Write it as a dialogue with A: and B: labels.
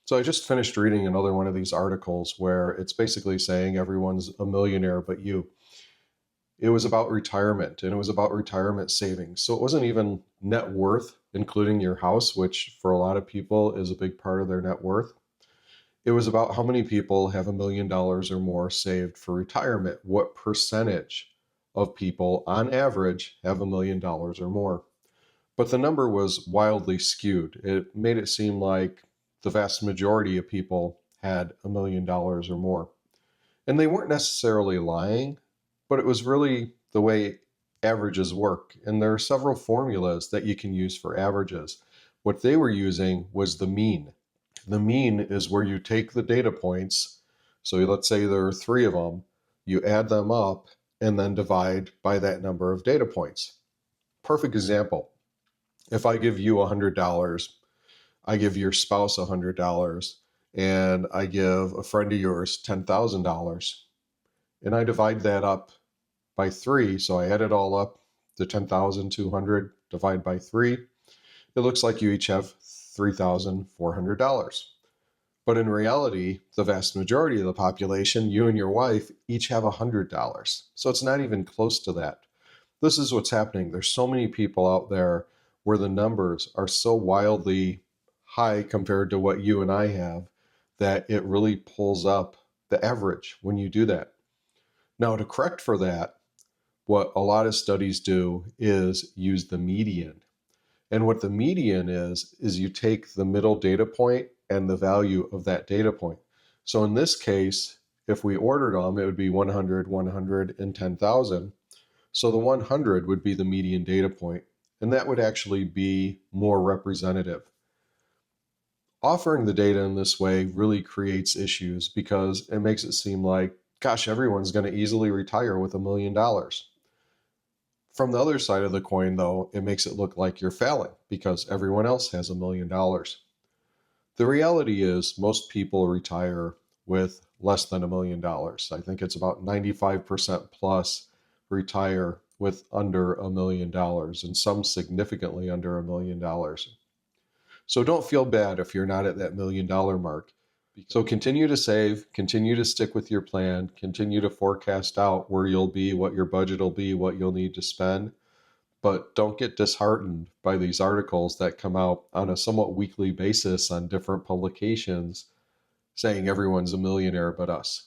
A: So I just finished reading another one of these articles where it's basically saying everyone's a millionaire but you. It was about retirement and it was about retirement savings. So it wasn't even net worth, including your house, which for a lot of people is a big part of their net worth. It was about how many people have $1 million or more saved for retirement. What percentage of people on average have $1 million or more? But the number was wildly skewed. It made it seem like the vast majority of people had $1 million or more. And they weren't necessarily lying, but it was really the way averages work. And there are several formulas that you can use for averages. What they were using was the mean. The mean is where you take the data points. So let's say there are three of them, you add them up and then divide by that number of data points. Perfect example. If I give you $100, I give your spouse $100, and I give a friend of yours $10,000, and I divide that up by three. So I add it all up, the 10,200 divide by three. It looks like you each have $3,400. But in reality, the vast majority of the population, you and your wife, each have $100. So it's not even close to that. This is what's happening. There's so many people out there where the numbers are so wildly high compared to what you and I have that it really pulls up the average when you do that. Now, to correct for that, what a lot of studies do is use the median. And what the median is you take the middle data point and the value of that data point. So in this case, if we ordered them, it would be 100, 100, and 10,000. So the 100 would be the median data point, and that would actually be more representative. Offering the data in this way really creates issues because it makes it seem like, gosh, everyone's going to easily retire with $1 million. From the other side of the coin, though, it makes it look like you're failing because everyone else has $1 million. The reality is most people retire with less than $1 million. I think it's about 95% plus retire with under $1 million and some significantly under $1 million. So don't feel bad if you're not at that $1 million mark. So continue to save, continue to stick with your plan, continue to forecast out where you'll be, what your budget will be, what you'll need to spend. But don't get disheartened by these articles that come out on a somewhat weekly basis on different publications saying everyone's a millionaire but us.